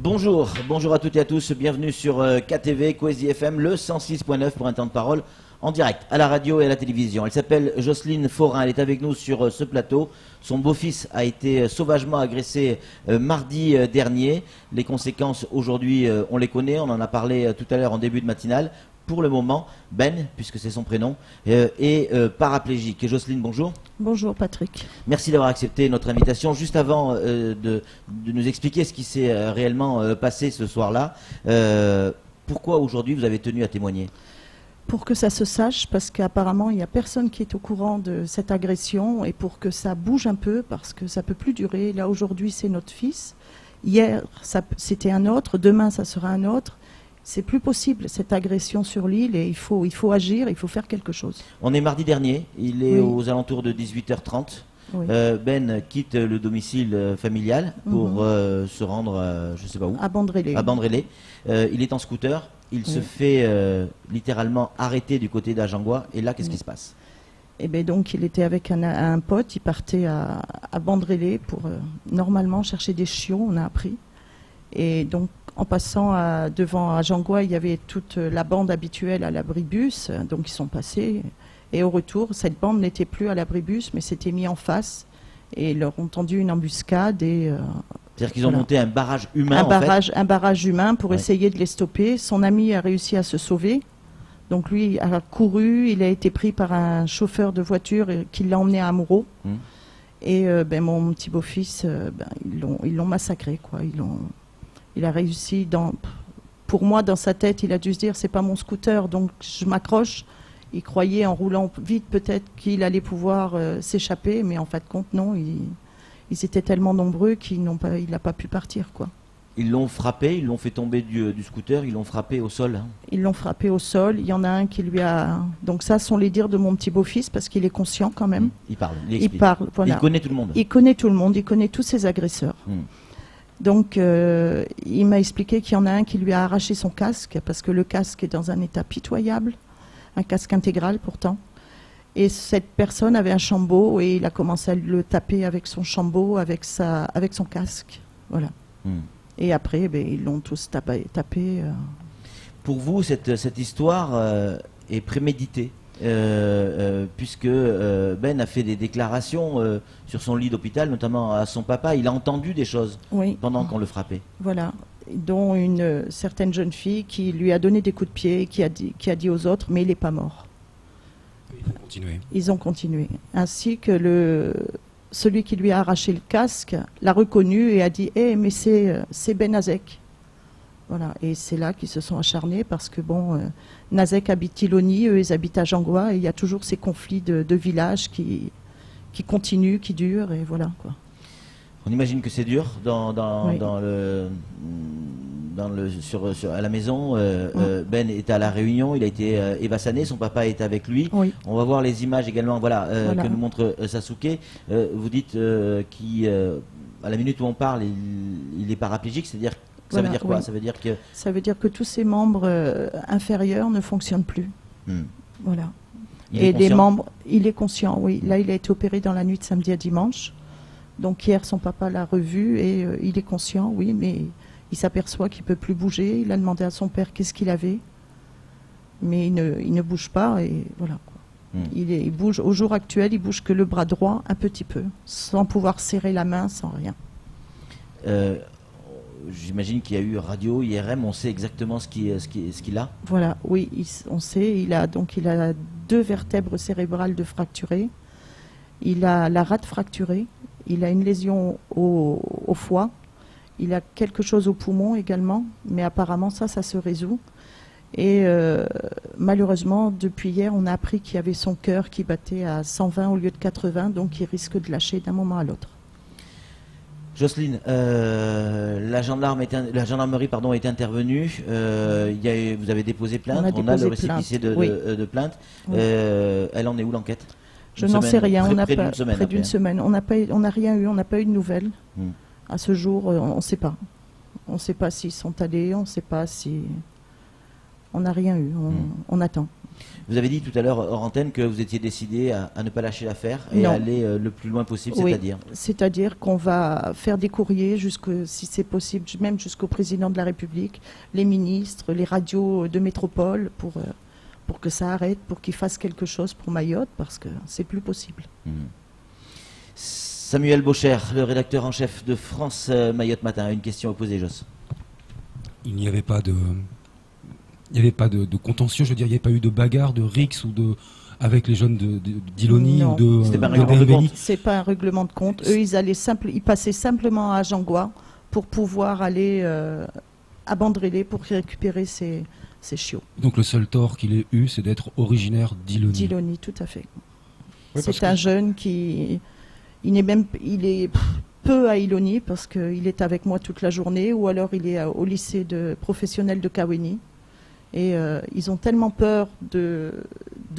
Bonjour, bonjour à toutes et à tous, bienvenue sur KTV, Coésie FM, le 106.9 pour un temps de parole en direct, à la radio et à la télévision. Elle s'appelle Jocelyne Forain, elle est avec nous sur ce plateau. Son beau-fils a été sauvagement agressé mardi dernier. Les conséquences aujourd'hui, on les connaît, on en a parlé tout à l'heure en début de matinale. Pour le moment, Ben, puisque c'est son prénom, est paraplégique. Et Jocelyne, bonjour. Bonjour Patrick. Merci d'avoir accepté notre invitation. Juste avant de nous expliquer ce qui s'est réellement passé ce soir-là, pourquoi aujourd'hui vous avez tenu à témoigner? Pour que ça se sache, parce qu'apparemment il n'y a personne qui est au courant de cette agression, et pour que ça bouge un peu, parce que ça ne peut plus durer. Là aujourd'hui c'est notre fils, hier c'était un autre, demain ça sera un autre. C'est plus possible cette agression sur l'île et il faut agir, il faut faire quelque chose. On est mardi dernier, il est aux alentours de 18h30. Oui. Ben quitte le domicile familial pour se rendre, je ne sais pas où. À Bandrélé. À Bandrélé. Il est en scooter, il se fait littéralement arrêter du côté d'Ajangois. Et là, qu'est-ce qui se passe? Et bien donc il était avec un pote, il partait à Bandrélé pour normalement chercher des chiots, on a appris. Et donc en passant devant Ajangois, il y avait toute la bande habituelle à l'abribus, donc ils sont passés. Et au retour, cette bande n'était plus à l'abribus, mais s'était mis en face. Et ils leur ont tendu une embuscade. C'est-à-dire qu'ils ont monté un barrage humain, un barrage humain pour essayer de les stopper. Son ami a réussi à se sauver. Donc lui a couru, il a été pris par un chauffeur de voiture qui l'a emmené à Amoureau. Et mon petit beau-fils, ils l'ont massacré, quoi. Il a réussi, pour moi, dans sa tête, il a dû se dire, c'est pas mon scooter, donc je m'accroche. Il croyait, en roulant vite, peut-être qu'il allait pouvoir s'échapper, mais en fait, compte, non. Ils étaient tellement nombreux qu'il n'a pas pu partir, quoi. Ils l'ont frappé, ils l'ont fait tomber du scooter, ils l'ont frappé au sol. Ils l'ont frappé au sol. Il y en a un qui lui a... Donc ça, sont les dires de mon petit beau-fils, parce qu'il est conscient quand même. Il parle, il parle, voilà. Il connaît tout le monde. Il connaît tout le monde, il connaît tous ses agresseurs. Donc, il m'a expliqué qu'il y en a un qui lui a arraché son casque, parce que le casque est dans un état pitoyable, un casque intégral pourtant. Et cette personne avait un chambeau et il a commencé à le taper avec son chambeau, avec son casque. Voilà. Et après, ils l'ont tous tapé. Pour vous, cette histoire est préméditée puisque Ben a fait des déclarations sur son lit d'hôpital, notamment à son papa. Il a entendu des choses pendant qu'on le frappait. Voilà, dont une certaine jeune fille qui lui a donné des coups de pied, qui a dit aux autres, mais il n'est pas mort. Ils ont continué. Ils ont continué. Ainsi que celui qui lui a arraché le casque l'a reconnu et a dit « mais c'est Ben Azek ». Voilà, et c'est là qu'ils se sont acharnés parce que Nazek habite Iloni, eux ils habitent à Jangois et il y a toujours ces conflits de villages qui continuent, qui durent et voilà quoi. On imagine que c'est dur à la maison. Ben est à la Réunion, il a été évassané, son papa est avec lui. On va voir les images également, que nous montre Sasuke. Vous dites qu'à la minute où on parle, il est paraplégique, c'est-à-dire ça veut dire quoi? Ça veut dire que tous ses membres inférieurs ne fonctionnent plus. Voilà. Il est conscient, oui. Là, il a été opéré dans la nuit de samedi à dimanche. Donc hier, son papa l'a revu et il est conscient, oui, mais il s'aperçoit qu'il ne peut plus bouger. Il a demandé à son père qu'est-ce qu'il avait. Mais il ne bouge pas et voilà. Il bouge, au jour actuel, il bouge que le bras droit un petit peu, sans pouvoir serrer la main, sans rien. J'imagine qu'il y a eu radio, IRM, on sait exactement ce qu'il a. Voilà, oui, on sait. Il a 2 vertèbres cérébrales de fracturées. Il a la rate fracturée. Il a une lésion au foie. Il a quelque chose au poumon également, mais apparemment ça se résout. Et malheureusement, depuis hier, on a appris qu'il y avait son cœur qui battait à 120 au lieu de 80, donc il risque de lâcher d'un moment à l'autre. Jocelyne, la gendarmerie est intervenue. Vous avez déposé plainte. On a le récépissé de plainte. Elle en est où l'enquête? Je n'en sais rien. Près d'une semaine. On n'a rien eu. On n'a pas eu de nouvelles. À ce jour, on ne sait pas. On ne sait pas s'ils sont allés. On ne sait pas si. On n'a rien eu, on attend. Vous avez dit tout à l'heure hors antenne que vous étiez décidé à ne pas lâcher l'affaire et à aller le plus loin possible, c'est-à-dire c'est-à-dire qu'on va faire des courriers, si c'est possible, même jusqu'au président de la République, les ministres, les radios de métropole, pour que ça arrête, pour qu'ils fassent quelque chose pour Mayotte, parce que c'est plus possible. Samuel Baucher, le rédacteur en chef de France Mayotte Matin, une question à poser, Joss. Il n'y avait pas de... Il n'y avait pas de contentieux, je veux dire, il n'y avait pas eu de bagarre, de rixe avec les jeunes d'Iloni ou de C'était pas un règlement de compte. C'est pas un règlement de compte. Eux, ils passaient simplement à Jangois pour pouvoir aller à Bandrélé pour récupérer ces chiots. Donc le seul tort qu'il ait eu, c'est d'être originaire d'Iloni. D'Iloni, tout à fait. Oui, c'est un jeune qui... Il est peu à Iloni parce qu'il est avec moi toute la journée, ou alors il est au lycée professionnel de Kaweni. Et ils ont tellement peur de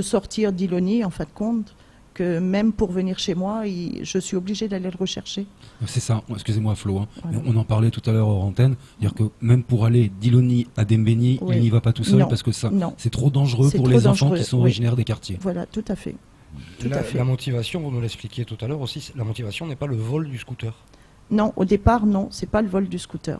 sortir d'Iloni, en fin de compte, que même pour venir chez moi, je suis obligée d'aller le rechercher. C'est ça, excusez-moi Flo, hein. Voilà. On en parlait tout à l'heure hors antenne, dire que même pour aller d'Iloni à Dembéni, il n'y va pas tout seul parce que c'est trop dangereux pour les enfants qui sont originaires des quartiers. Voilà, tout à fait. La motivation, vous nous l'expliquiez tout à l'heure aussi, la motivation n'est pas le vol du scooter. Non, au départ, non, c'est pas le vol du scooter.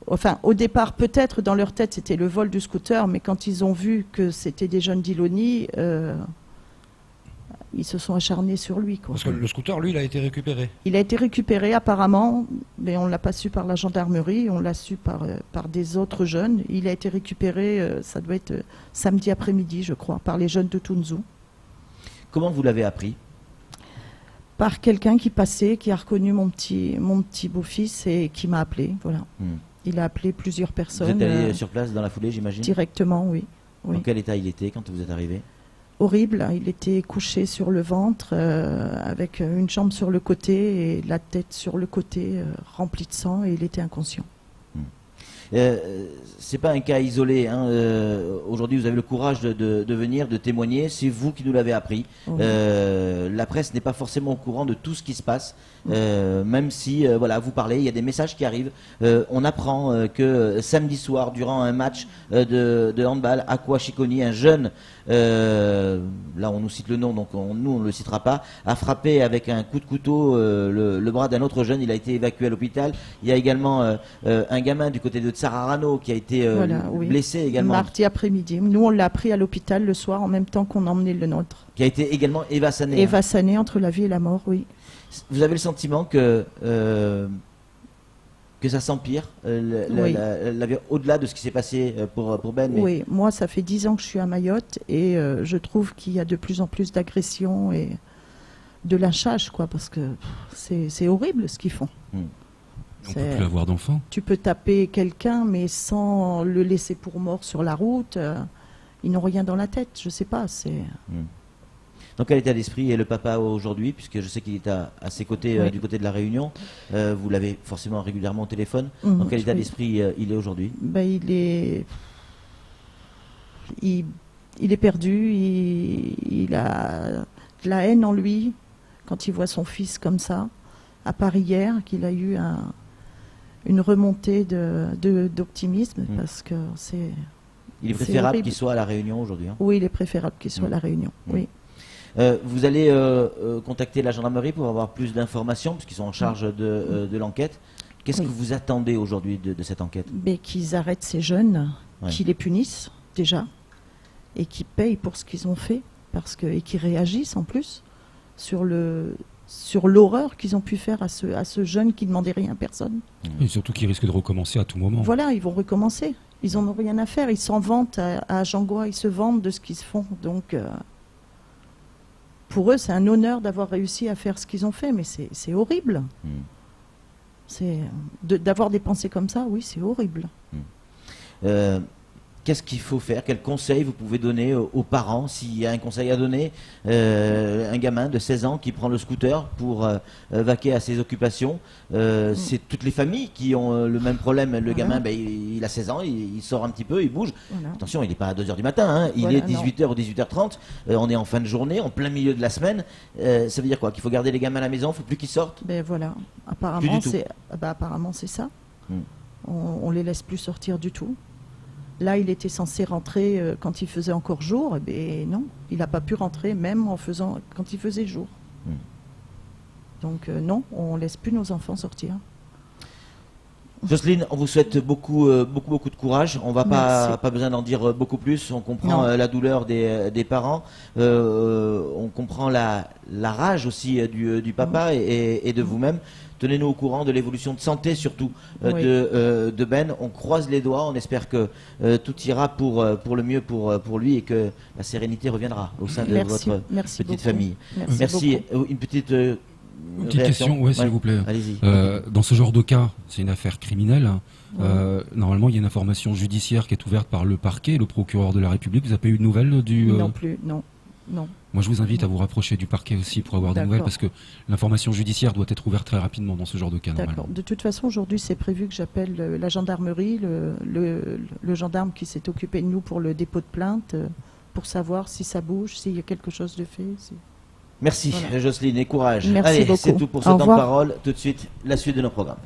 Enfin, au départ, peut-être dans leur tête, c'était le vol du scooter, mais quand ils ont vu que c'était des jeunes d'Iloni, ils se sont acharnés sur lui, quoi. Parce que le scooter, lui, il a été récupéré. Il a été récupéré apparemment, mais on ne l'a pas su par la gendarmerie, on l'a su par des autres jeunes. Il a été récupéré, ça doit être samedi après-midi, je crois, par les jeunes de Tunzu. Comment vous l'avez appris? Par quelqu'un qui passait, qui a reconnu mon petit beau-fils et qui m'a appelé, voilà. Il a appelé plusieurs personnes. Vous êtes allé sur place dans la foulée, j'imagine? Directement, oui. Dans quel état il était quand vous êtes arrivé? Horrible, il était couché sur le ventre, avec une jambe sur le côté et la tête sur le côté, remplie de sang, et il était inconscient. C'est pas un cas isolé, hein. Aujourd'hui vous avez le courage de venir, de témoigner, c'est vous qui nous l'avez appris. La presse n'est pas forcément au courant de tout ce qui se passe, même si voilà, vous parlez, il y a des messages qui arrivent. On apprend que samedi soir, durant un match de handball, Aqua Chiconi, un jeune, là on nous cite le nom, donc nous on ne le citera pas, a frappé avec un coup de couteau le bras d'un autre jeune. Il a été évacué à l'hôpital. Il y a également un gamin du côté de Tsararano qui a été blessé également. Mardi après-midi. Nous on l'a appris à l'hôpital le soir en même temps qu'on emmenait le nôtre. Qui a été également évassané. Évassané entre la vie et la mort, oui. Vous avez le sentiment que ça s'empire, au-delà de ce qui s'est passé pour Ben? Oui, moi ça fait 10 ans que je suis à Mayotte et je trouve qu'il y a de plus en plus d'agressions et de lynchage, quoi, parce que c'est horrible ce qu'ils font. On ne peut plus avoir d'enfants. Tu peux taper quelqu'un, mais sans le laisser pour mort sur la route. Ils n'ont rien dans la tête, je sais pas. Dans quel état d'esprit est le papa aujourd'hui, puisque je sais qu'il est à ses côtés, du côté de la Réunion. Vous l'avez forcément régulièrement au téléphone. Dans quel état d'esprit il est aujourd'hui? Il est perdu, il a de la haine en lui quand il voit son fils comme ça. À part hier, qu'il a eu une remontée d'optimisme, parce que c'est... Il est préférable qu'il soit à la Réunion aujourd'hui, hein? Oui, il est préférable qu'il soit à la Réunion, oui. Vous allez contacter la gendarmerie pour avoir plus d'informations, puisqu'ils sont en charge de l'enquête. Qu'est-ce que vous attendez aujourd'hui de cette enquête? Qu'ils arrêtent ces jeunes, qu'ils les punissent déjà, et qu'ils payent pour ce qu'ils ont fait, et qu'ils réagissent en plus sur l'horreur qu'ils ont pu faire à ce jeune qui ne demandait rien à personne. Et surtout qu'ils risquent de recommencer à tout moment. Voilà, ils vont recommencer. Ils n'en ont rien à faire. Ils s'en vantent à Jangois, ils se vantent de ce qu'ils se font. Donc, pour eux, c'est un honneur d'avoir réussi à faire ce qu'ils ont fait, mais c'est horrible. D'avoir des pensées comme ça, oui, c'est horrible. Qu'est-ce qu'il faut faire? Quel conseil vous pouvez donner aux parents, s'il y a un conseil à donner? Un gamin de 16 ans qui prend le scooter pour vaquer à ses occupations, c'est toutes les familles qui ont le même problème. Le gamin, il a 16 ans, il sort un petit peu, il bouge. Attention, il n'est pas à 2h du matin, hein. Il est 18h ou 18h30, on est en fin de journée, en plein milieu de la semaine. Ça veut dire quoi? Qu'il faut garder les gamins à la maison, il ne faut plus qu'ils sortent? Voilà, apparemment c'est ça. On ne les laisse plus sortir du tout. Là, il était censé rentrer quand il faisait encore jour. Eh bien, non, il n'a pas pu rentrer même quand il faisait jour. Donc non, on ne laisse plus nos enfants sortir. Jocelyne, on vous souhaite beaucoup de courage. On va pas besoin d'en dire beaucoup plus. On comprend la douleur des parents. On comprend la rage aussi du papa et de vous-même. Tenez-nous au courant de l'évolution de santé surtout de Ben. On croise les doigts. On espère que tout ira pour le mieux pour lui et que la sérénité reviendra au sein de votre petite famille. Merci. Une petite question, ouais, s'il vous plaît. Allez-y. Dans ce genre de cas, c'est une affaire criminelle. Normalement, il y a une information judiciaire qui est ouverte par le parquet, le procureur de la République. Vous n'avez pas eu de nouvelles du... Non plus, non. Moi, je vous invite à vous rapprocher du parquet aussi pour avoir des nouvelles, parce que l'information judiciaire doit être ouverte très rapidement dans ce genre de cas. D'accord. De toute façon, aujourd'hui, c'est prévu que j'appelle la gendarmerie, le gendarme qui s'est occupé de nous pour le dépôt de plainte, pour savoir si ça bouge, s'il y a quelque chose de fait. Merci Jocelyne et courage. Merci Allez, beaucoup. c'est tout pour ce temps de parole. Tout de suite, la suite de nos programmes.